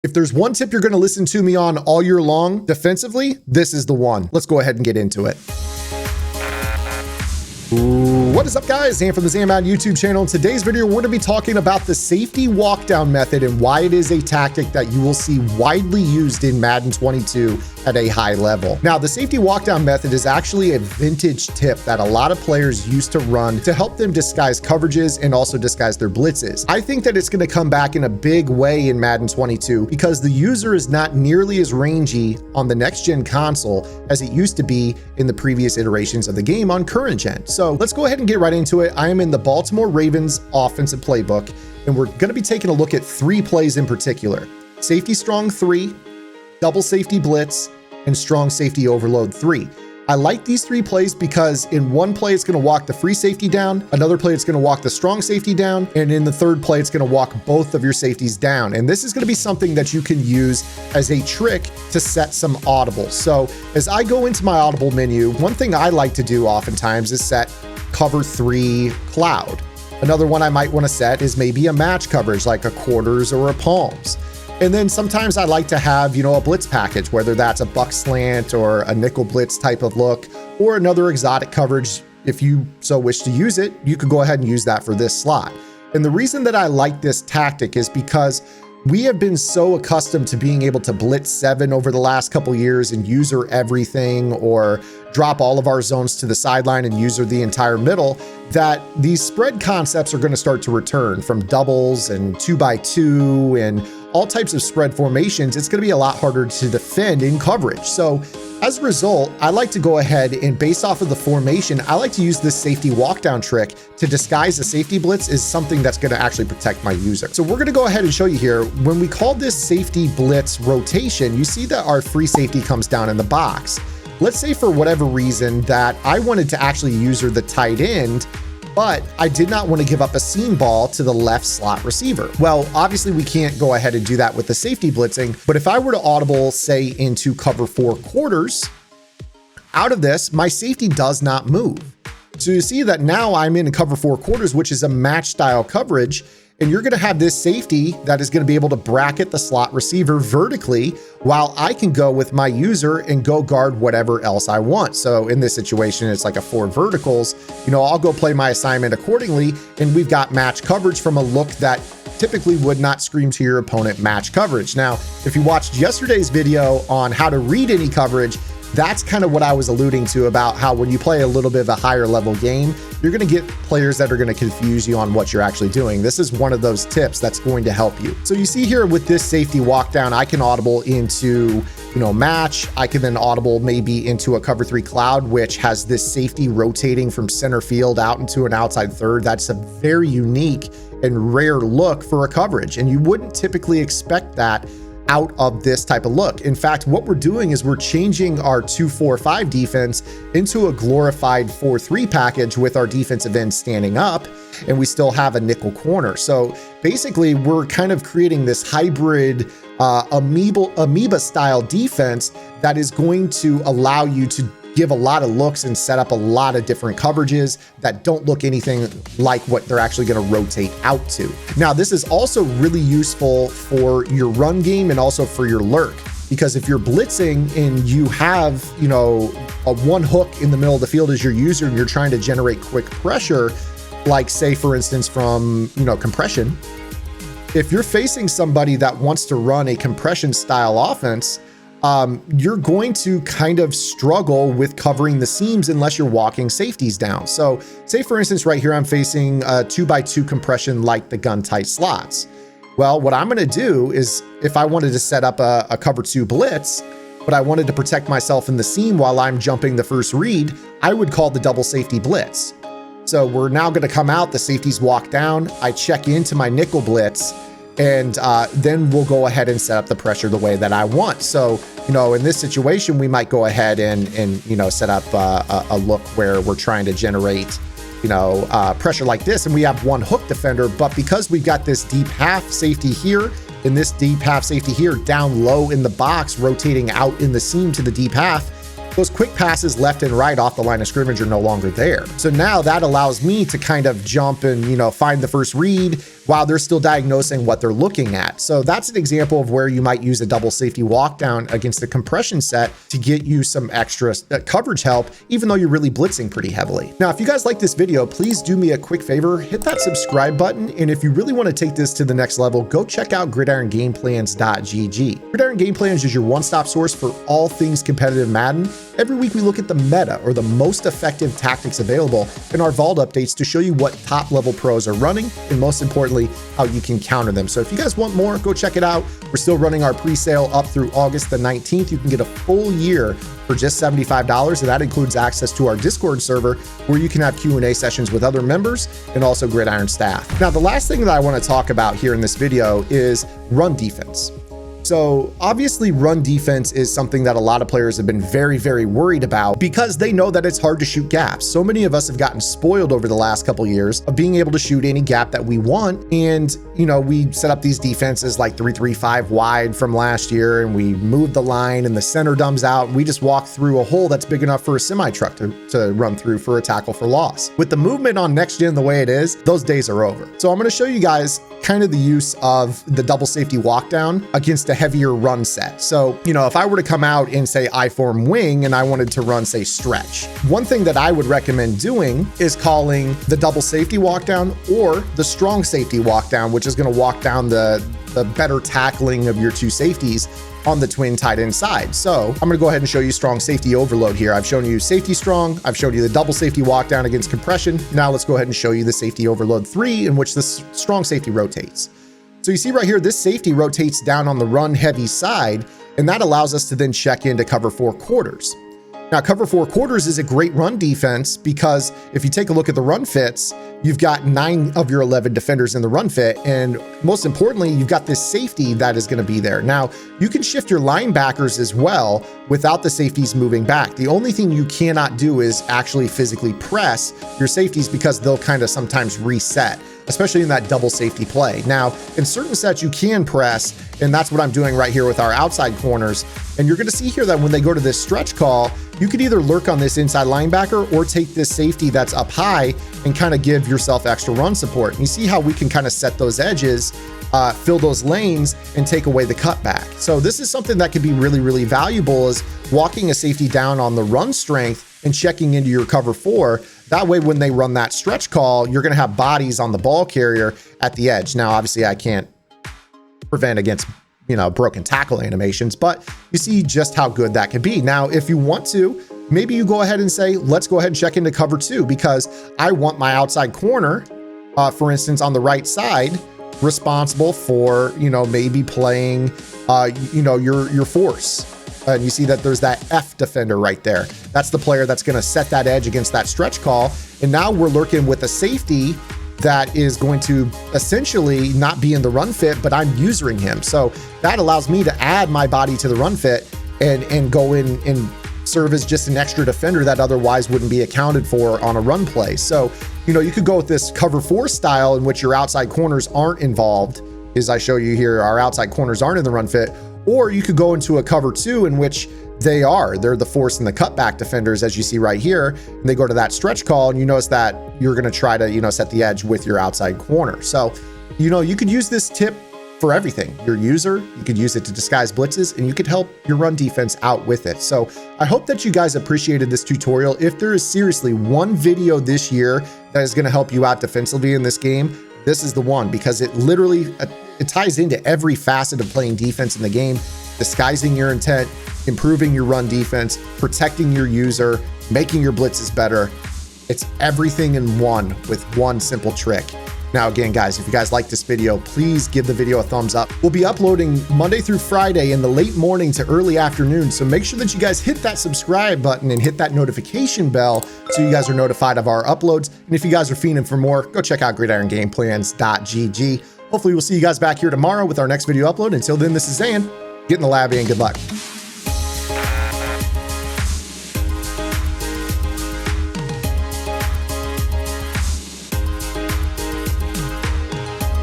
If there's one tip you're going to listen to me on all year long defensively, this is the one. Let's go ahead and get into it. What is up, guys? Zan from the Zan Madden YouTube channel. In today's video, we're going to be talking about the safety walkdown method and why it is a tactic that you will see widely used in Madden 22 at a high level. Now, the safety walkdown method is actually a vintage tip that a lot of players used to run to help them disguise coverages and also disguise their blitzes. I think that it's going to come back in a big way in Madden 22 because the user is not nearly as rangy on the next gen console as it used to be in the previous iterations of the game on current gen. So let's go ahead and get right into it. I am in the Baltimore Ravens offensive playbook, and we're going to be taking a look at 3 plays in particular: safety strong 3, double safety blitz, and strong safety overload 3. I like these 3 plays because in one play, it's going to walk the free safety down, another play, it's going to walk the strong safety down, and in the third play, it's going to walk both of your safeties down. And this is going to be something that you can use as a trick to set some audibles. So as I go into my audible menu, one thing I like to do oftentimes is set cover 3 cloud. Another one I might want to set is maybe a match coverage like a quarters or a palms. And then sometimes I like to have, a blitz package, whether that's a buck slant or a nickel blitz type of look, or another exotic coverage. If you so wish to use it, you could go ahead and use that for this slot. And the reason that I like this tactic is because we have been so accustomed to being able to blitz 7 over the last couple years and user everything, or drop all of our zones to the sideline and user the entire middle, that these spread concepts are going to start to return from doubles and 2x2 and all types of spread formations. It's going to be a lot harder to defend in coverage. So as a result, I like to go ahead and, based off of the formation, I like to use this safety walkdown trick to disguise a safety blitz is something that's going to actually protect my user. So we're going to go ahead and show you here. When we call this safety blitz rotation, you see that our free safety comes down in the box. Let's say for whatever reason that I wanted to actually user the tight end, but I did not want to give up a seam ball to the left slot receiver. Well, obviously we can't go ahead and do that with the safety blitzing, but if I were to audible, say, into cover 4 quarters, out of this, my safety does not move. So you see that now I'm in cover 4 quarters, which is a match style coverage, and you're going to have this safety that is going to be able to bracket the slot receiver vertically while I can go with my user and go guard whatever else I want. So in this situation, it's like a 4 verticals. I'll go play my assignment accordingly, and we've got match coverage from a look that typically would not scream to your opponent match coverage. Now, if you watched yesterday's video on how to read any coverage, that's kind of what I was alluding to about how when you play a little bit of a higher level game, you're going to get players that are going to confuse you on what you're actually doing. This is one of those tips that's going to help you. So you see here with this safety walkdown, I can audible into, match. I can then audible maybe into a cover 3 cloud, which has this safety rotating from center field out into an outside third. That's a very unique and rare look for a coverage. And you wouldn't typically expect that out of this type of look. In fact, what we're doing is we're changing our 2-4-5 defense into a glorified 4-3 package with our defensive end standing up, and we still have a nickel corner. So basically, we're kind of creating this hybrid amoeba style defense that is going to allow you to give a lot of looks and set up a lot of different coverages that don't look anything like what they're actually going to rotate out to. Now, this is also really useful for your run game and also for your lurk, because if you're blitzing and you have, a one hook in the middle of the field as your user and you're trying to generate quick pressure, like say, for instance, from, compression, if you're facing somebody that wants to run a compression style offense, you're going to kind of struggle with covering the seams unless you're walking safeties down. So say, for instance, right here, I'm facing a 2x2 compression like the gun tight slots. Well, what I'm going to do is if I wanted to set up a cover 2 blitz, but I wanted to protect myself in the seam while I'm jumping the first read, I would call the double safety blitz. So we're now going to come out, the safeties walk down, I check into my nickel blitz, and then we'll go ahead and set up the pressure the way that I want. So, in this situation, we might go ahead and set up a look where we're trying to generate, pressure like this, and we have one hook defender, but because we've got this deep half safety here, and this deep half safety here down low in the box, rotating out in the seam to the deep half, those quick passes left and right off the line of scrimmage are no longer there. So now that allows me to kind of jump and, find the first read, while they're still diagnosing what they're looking at. So that's an example of where you might use a double safety walkdown against the compression set to get you some extra coverage help, even though you're really blitzing pretty heavily. Now, if you guys like this video, please do me a quick favor, hit that subscribe button. And if you really want to take this to the next level, go check out gridirongameplans.gg. Gridiron Game Plans is your one-stop source for all things competitive Madden. Every week we look at the meta, or the most effective tactics available, in our vault updates to show you what top level pros are running, and most importantly, how you can counter them. So if you guys want more, go check it out. We're still running our pre-sale up through August the 19th. You can get a full year for just $75, and that includes access to our Discord server where you can have Q&A sessions with other members and also Gridiron staff. Now, the last thing that I want to talk about here in this video is run defense. So obviously run defense is something that a lot of players have been very, very worried about because they know that it's hard to shoot gaps. So many of us have gotten spoiled over the last couple of years of being able to shoot any gap that we want. And, you know, we set up these defenses like 3-3-5 wide from last year, and we moved the line and the center dumbs out. And we just walk through a hole that's big enough for a semi truck to run through for a tackle for loss. With the movement on next gen the way it is, those days are over. So I'm going to show you guys kind of the use of the double safety walkdown against a heavier run set. So, you know, if I were to come out and say I form wing and I wanted to run, say, stretch, one thing that I would recommend doing is calling the double safety walkdown or the strong safety walkdown, which is going to walk down the better tackling of your two safeties on the twin tight end side. So I'm going to go ahead and show you strong safety overload here. I've shown you safety strong. I've showed you the double safety walkdown against compression. Now let's go ahead and show you the safety overload 3, in which this strong safety rotates. So you see right here, this safety rotates down on the run heavy side, and that allows us to then check into cover 4 quarters. Now, cover 4 quarters is a great run defense because if you take a look at the run fits, you've got 9 of your 11 defenders in the run fit. And most importantly, you've got this safety that is going to be there. Now, you can shift your linebackers as well without the safeties moving back. The only thing you cannot do is actually physically press your safeties because they'll kind of sometimes reset, especially in that double safety play. Now, in certain sets, you can press, and that's what I'm doing right here with our outside corners. And you're gonna see here that when they go to this stretch call, you could either lurk on this inside linebacker or take this safety that's up high and kind of give yourself extra run support. And you see how we can kind of set those edges, fill those lanes, and take away the cutback. So this is something that could be really, really valuable, is walking a safety down on the run strength and checking into your cover 4. That way, when they run that stretch call, you're going to have bodies on the ball carrier at the edge. Now, obviously, I can't prevent against, you know, broken tackle animations, but you see just how good that could be. Now, if you want to, maybe you go ahead and say, let's go ahead and check into cover 2 because I want my outside corner, for instance, on the right side, responsible for, you know, maybe playing, you know, your force. And you see that there's that F defender right there. That's the player that's going to set that edge against that stretch call. And now we're lurking with a safety that is going to essentially not be in the run fit, but I'm usering him. So that allows me to add my body to the run fit and go in and serve as just an extra defender that otherwise wouldn't be accounted for on a run play. So, you know, you could go with this cover 4 style in which your outside corners aren't involved. As I show you here, our outside corners aren't in the run fit. Or you could go into a cover 2 in which they're the force and the cutback defenders, as you see right here, and they go to that stretch call, and you notice that you're going to try to, you know, set the edge with your outside corner. So, you know, you could use this tip for everything. Your user, you could use it to disguise blitzes, and you could help your run defense out with it. So I hope that you guys appreciated this tutorial. If there is seriously one video this year that is going to help you out defensively in this game, this is the one, because it literally, it ties into every facet of playing defense in the game: disguising your intent, improving your run defense, protecting your user, making your blitzes better. It's everything in one with one simple trick. Now, again, guys, if you guys like this video, please give the video a thumbs up. We'll be uploading Monday through Friday in the late morning to early afternoon. So make sure that you guys hit that subscribe button and hit that notification bell so you guys are notified of our uploads. And if you guys are fiending for more, go check out gridirongameplans.gg. Hopefully we'll see you guys back here tomorrow with our next video upload. Until then, this is Zan. Get in the lab and good luck.